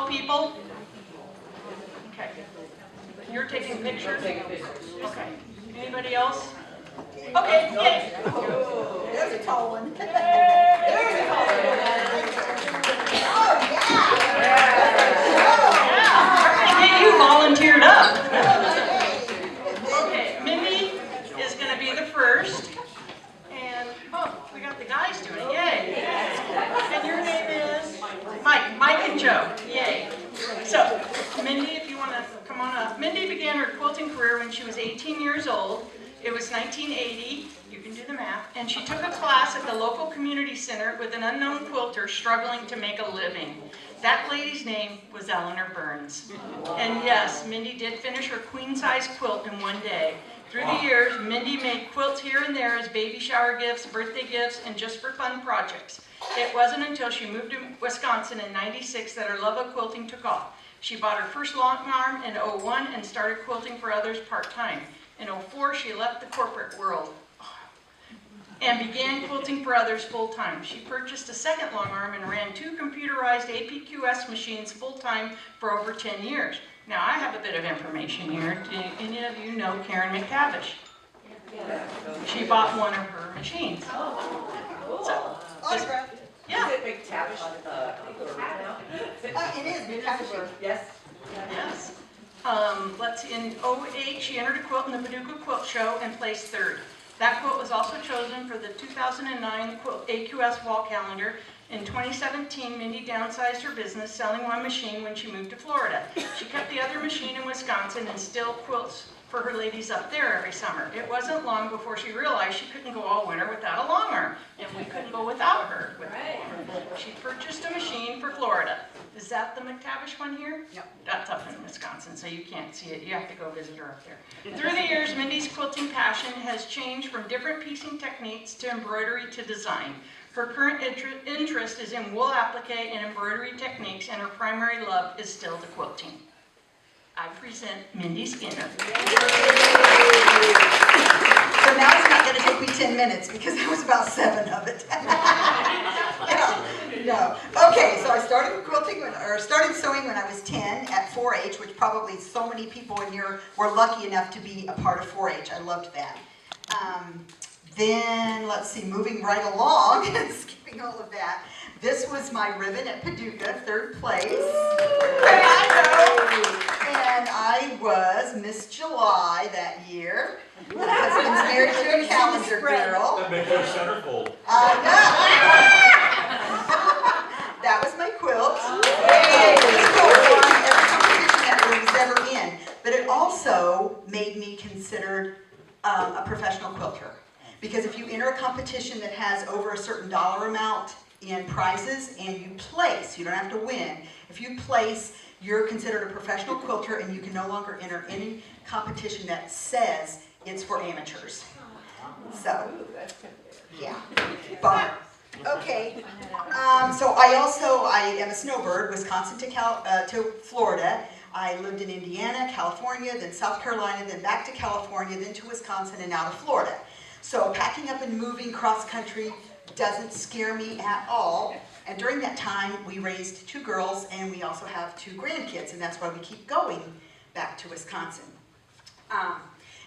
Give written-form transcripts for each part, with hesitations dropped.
12 people? Okay. You're taking pictures? Okay. Anybody else? Okay, yay. There's a tall one. Oh, yeah. We're going to get you volunteered up. Okay, Mindy is going to be the first. And, oh, we got the guys doing it. Yay. And your name is? Mike and Joe. Yay. So, Mindy, if you want to come on up. Mindy began her quilting career when she was 18 years old. It was 1980, you can do the math, and she took a class at the local community center with an unknown quilter struggling to make a living. That lady's name was Eleanor Burns. And yes, Mindy did finish her queen-size quilt in one day. Through the years, Mindy made quilts here and there as baby shower gifts, birthday gifts, and just for fun projects. It wasn't until she moved to Wisconsin in '96 that her love of quilting took off. She bought her first long arm in '01 and started quilting for others part-time. In '04, she left the corporate world and began quilting for others full-time. She purchased a second long arm and ran 2 computerized APQS machines full-time for over 10 years. Now, I have a bit of information here. Do any of you know Karen McTavish? She bought one of her machines. So, Autograph. yeah. Is it McTavish? It is McTavish. Yes. Yes. Let's see, in '08, she entered a quilt in the Paducah Quilt Show and placed 3rd. That quilt was also chosen for the 2009 Quilt AQS Wall Calendar. In 2017, Mindy downsized her business, selling one machine when she moved to Florida. She kept the other machine in Wisconsin and still quilts for her ladies up there every summer. It wasn't long before she realized she couldn't go all winter without a long arm, and we couldn't go without her. She purchased a machine for Florida. Is that the McTavish one here? Yep. That's up in Wisconsin, so you can't see it. You have to go visit her up there. Through the years, Mindy's quilting passion has changed from different piecing techniques to embroidery to design. Her current interest is in wool applique and embroidery techniques, and her primary love is still the quilting. I present Mindy Skinner. So now it's not going to take me 10 minutes because that was about 7 of it. No. Okay, so I started quilting started sewing when I was 10 at 4-H, which probably so many people in here were lucky enough to be a part of 4-H. I loved that. Then, let's see, moving right along, skipping all of that. This was my ribbon at Paducah, 3rd place. And I was Miss July that year. My husband's married to a calendar girl. That makes you a centerfold. That was my quilt. It won every competition that it was ever in. But it also made me considered a professional quilter. Because if you enter a competition that has over a certain dollar amount in prizes and you place, you don't have to win. If you place, you're considered a professional quilter and you can no longer enter any competition that says it's for amateurs. So, yeah, bummer. Okay, so I am a snowbird, Wisconsin to Florida. I lived in Indiana, California, then South Carolina, then back to California, then to Wisconsin, and now to Florida. So packing up and moving cross-country doesn't scare me at all. And during that time, we raised 2 girls, and we also have 2 grandkids, and that's why we keep going back to Wisconsin.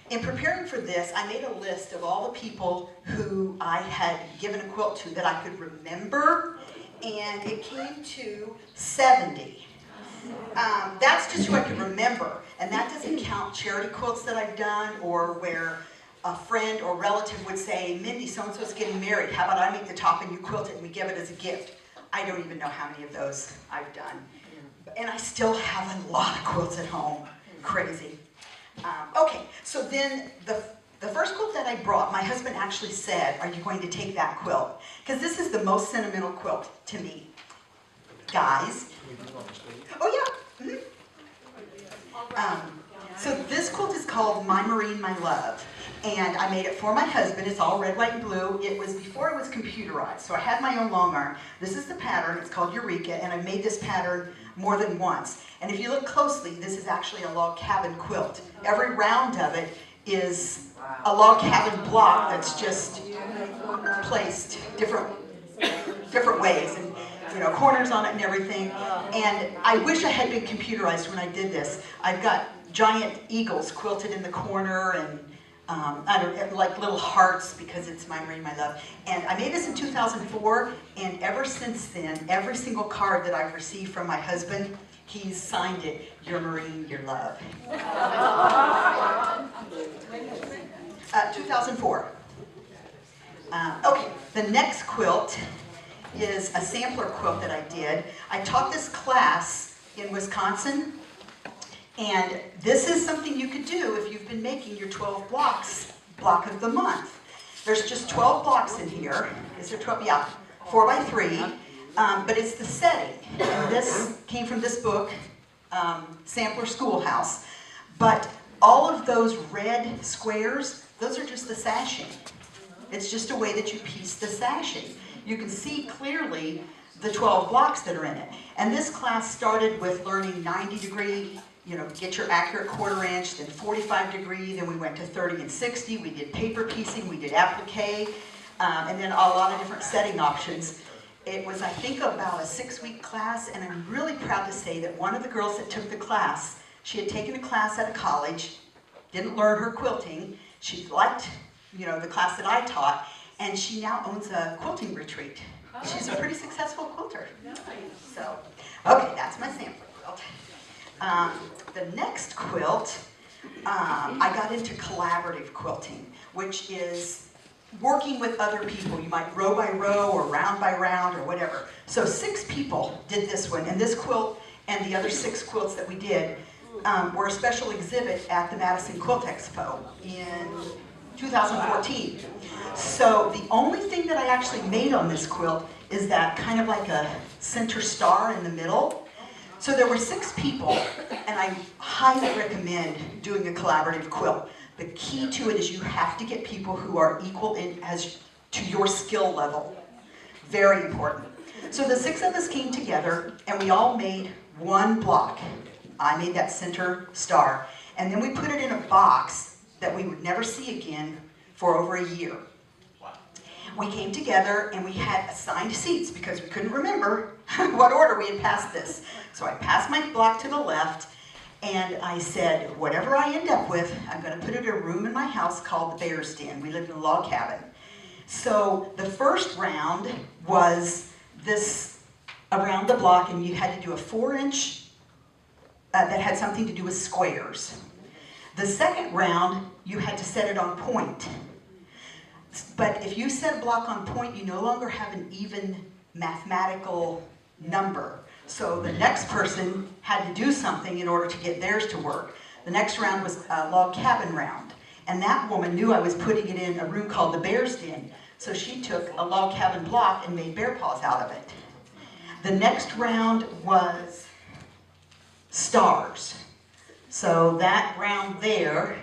In preparing for this, I made a list of all the people who I had given a quilt to that I could remember, and it came to 70. That's just who I could remember, and that doesn't count charity quilts that I've done or where a friend or relative would say, Mindy, so-and-so's getting married. How about I make the top and you quilt it and we give it as a gift? I don't even know how many of those I've done. And I still have a lot of quilts at home. Crazy. Okay, so then the first quilt that I brought, my husband actually said, are you going to take that quilt? Because this is the most sentimental quilt to me. Guys. Oh, yeah. So this quilt is called My Marine, My Love. And I made it for my husband. It's all red, white, and blue. It was before it was computerized, so I had my own long arm. This is the pattern. It's called Eureka, and I made this pattern more than once. And if you look closely, this is actually a log cabin quilt. Every round of it is a log cabin block that's just placed different ways. And corners on it and everything. And I wish I had been computerized when I did this. I've got giant eagles quilted in the corner and I don't like little hearts because it's my Marine, my love. And I made this in 2004, and ever since then, every single card that I've received from my husband, he's signed it, your Marine, your love. 2004. Okay, the next quilt is a sampler quilt that I did. I taught this class in Wisconsin, and this is something you could do if you've been making your 12 blocks, block of the month. There's just 12 blocks in here. Is there 12? Yeah, 4 by 3. But it's the setting. And this came from this book, Sampler Schoolhouse. But all of those red squares, those are just the sashing. It's just a way that you piece the sashing. You can see clearly the 12 blocks that are in it. And this class started with learning 90-degree, get your accurate 1/4 inch, then 45-degree, then we went to 30 and 60, we did paper piecing, we did applique, and then a lot of different setting options. It was, I think, about a 6-week class, and I'm really proud to say that one of the girls that took the class, she had taken a class at a college, didn't learn her quilting, she liked, the class that I taught, and she now owns a quilting retreat. She's a pretty successful quilter. So, okay, that's my sampler quilt. The next quilt, I got into collaborative quilting, which is working with other people. You might row by row or round by round or whatever. So 6 people did this one, and this quilt and the other 6 quilts that we did were a special exhibit at the Madison Quilt Expo in 2014. So the only thing that I actually made on this quilt is that kind of like a center star in the middle. So there were 6 people, and I highly recommend doing a collaborative quilt. The key to it is you have to get people who are equal as to your skill level. Very important. So the 6 of us came together, and we all made one block. I made that center star, and then we put it in a box that we would never see again for over a year. We came together and we had assigned seats because we couldn't remember what order we had passed this. So I passed my block to the left, and I said, whatever I end up with, I'm going to put it in a room in my house called the Bear's Den. We lived in a log cabin. So the first round was this around the block, and you had to do a 4-inch that had something to do with squares. The second round, you had to set it on point. But if you set a block on point, you no longer have an even mathematical number. So the next person had to do something in order to get theirs to work. The next round was a log cabin round. And that woman knew I was putting it in a room called the Bear's Den. So she took a log cabin block and made bear paws out of it. The next round was stars. So that round there,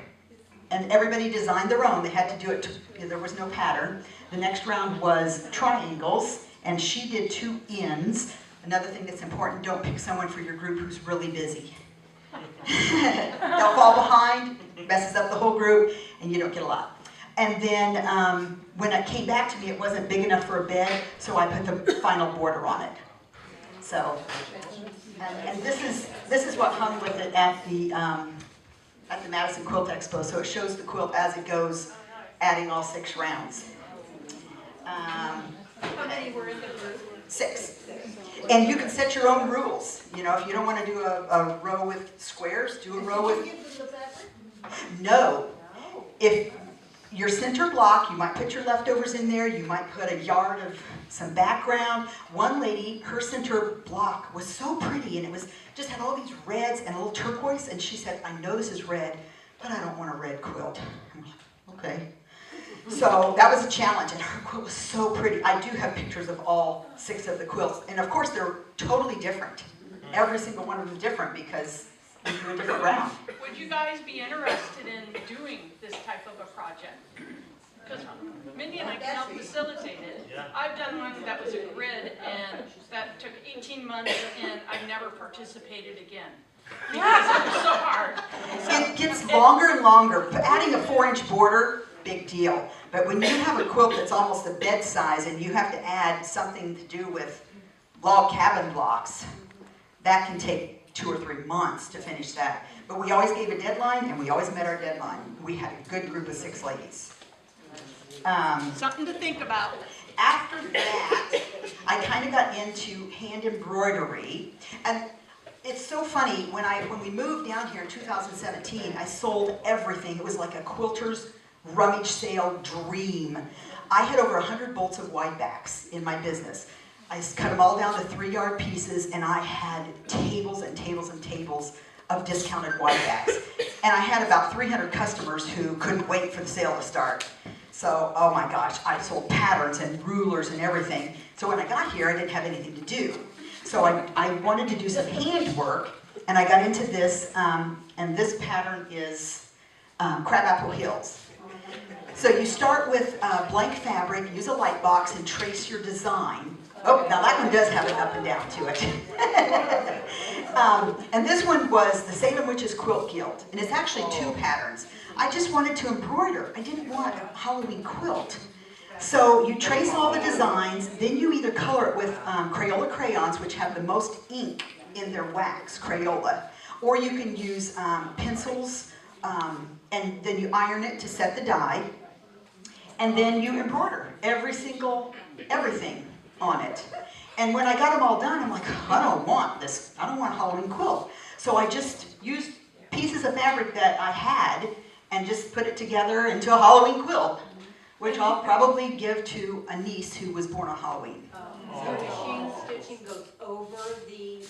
and everybody designed their own. They had to do it, there was no pattern. The next round was triangles, and she did 2 ends. Another thing that's important, don't pick someone for your group who's really busy. They'll fall behind, messes up the whole group, and you don't get a lot. And then when it came back to me, it wasn't big enough for a bed, so I put the final border on it. So, and this is what hung with it at the Madison Quilt Expo. So it shows the quilt as it goes, adding all 6 rounds. How many were in the group? 6. And you can set your own rules. If you don't want to do a row with squares, do a row with... Did you give them the fabric? No. If your center block, you might put your leftovers in there, you might put a yard of some background. One lady, her center block was so pretty, and it was just had all these reds and a little turquoise, and she said, I know this is red, but I don't want a red quilt. I'm like, okay. So that was a challenge, and her quilt was so pretty. I do have pictures of all 6 of the quilts, and of course they're totally different. Every single one of them different because we do a different round. Would you guys be interested in doing this type of a project? Because Mindy and I can help facilitate it. I've done one that was a grid, and that took 18 months, and I've never participated again. Because it was so hard. It gets longer and longer. Adding a 4-inch border, big deal. But when you have a quilt that's almost a bed size and you have to add something to do with log cabin blocks, that can take 2 or 3 months to finish that. But we always gave a deadline, and we always met our deadline. We had a good group of 6 ladies. Something to think about. After that, I kind of got into hand embroidery, and it's so funny, when we moved down here in 2017, I sold everything. It was like a quilter's rummage sale dream. I had over 100 bolts of wide backs in my business. I cut them all down to 3-yard pieces, and I had tables and tables and tables of discounted wide backs. And I had about 300 customers who couldn't wait for the sale to start. So, oh my gosh, I sold patterns and rulers and everything. So when I got here, I didn't have anything to do. So I wanted to do some handwork, and I got into this, and this pattern is Crabapple Hills. So you start with blank fabric, use a light box, and trace your design. Oh, now that one does have an up and down to it. And this one was the Salem Witches Quilt Guild, and it's actually 2 patterns. I just wanted to embroider. I didn't want a Halloween quilt. So you trace all the designs, then you either color it with Crayola crayons, which have the most ink in their wax, Crayola, or you can use pencils, and then you iron it to set the dye, and then you embroider everything on it. And when I got them all done, I'm like, I don't want this. I don't want a Halloween quilt. So I just used pieces of fabric that I had and just put it together into a Halloween quilt, which I'll probably give to a niece who was born on Halloween. So machine stitching goes over the...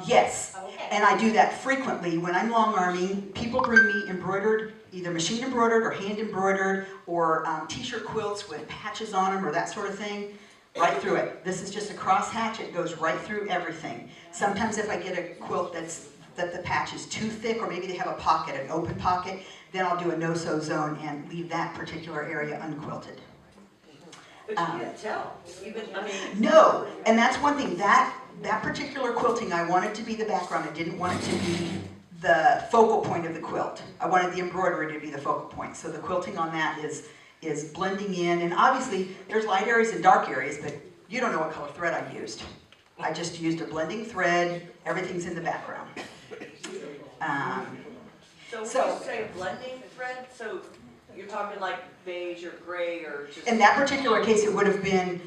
Yes, Okay. and I do that frequently. When I'm long arming, people bring me embroidered, either machine embroidered or hand embroidered, or t-shirt quilts with patches on them or that sort of thing. Right through it. This is just a cross hatch. It goes right through everything. Sometimes if I get a quilt that the patch is too thick, or maybe they have a pocket, an open pocket, then I'll do a no-sew zone and leave that particular area unquilted. But you can't tell. No, and that's one thing. That particular quilting, I wanted to be the background. I didn't want it to be the focal point of the quilt. I wanted the embroidery to be the focal point. So the quilting on that is blending in, and obviously there's light areas and dark areas, but you don't know what color thread I used. I just used a blending thread. Everything's in the background. So when you say blending thread, so you're talking like beige or gray or just... In that particular case, it would have been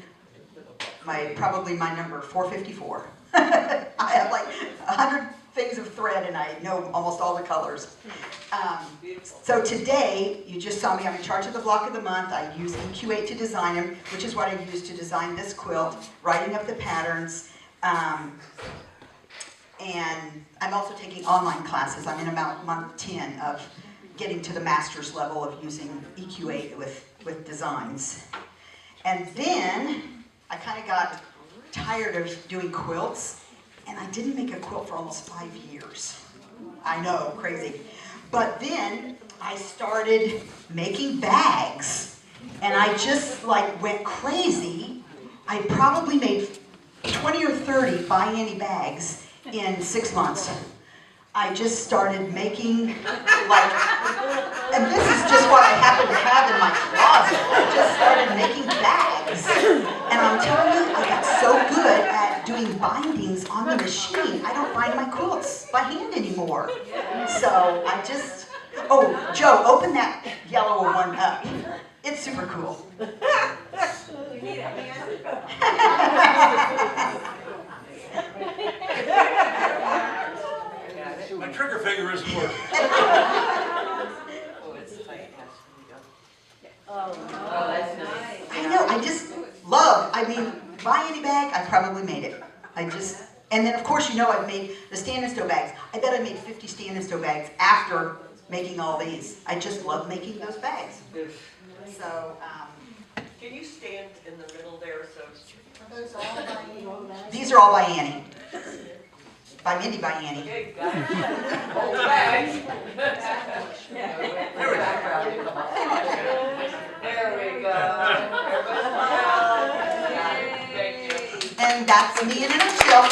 probably my number 454. I have like 100 things of thread, and I know almost all the colors. So today, you just saw me, I'm in charge of the block of the month. I use EQ8 to design them, which is what I used to design this quilt, writing up the patterns. And I'm also taking online classes. I'm in about month 10 of getting to the master's level of using EQ8 with designs. And then I kind of got tired of doing quilts, and I didn't make a quilt for almost 5 years. I know, crazy. But then I started making bags, and I just like went crazy. I probably made 20 or 30 buy any bags in 6 months. I just started making and this is just what I happen to have in my closet. I just started making bags. And I'm telling you, I got so good at doing bindings on the machine, I don't bind my quilts by hand anymore. So I just, oh, Joe, open that yellow one up. It's super cool. You need a hand? My trigger finger isn't working. Oh, that's nice. I know, I just love, I mean, buy any bag, I probably made it. And then of course you know I've made the stand and stow bags. I bet I made 50 stand and stow bags after making all these. I just love making those bags. So, Can you stand in the middle there so... these are all by Annie. By Mindy, by Annie. Okay, got it. Hold back. There we go. There we go. Everybody smile. Thank you. And that's me in a nutshell.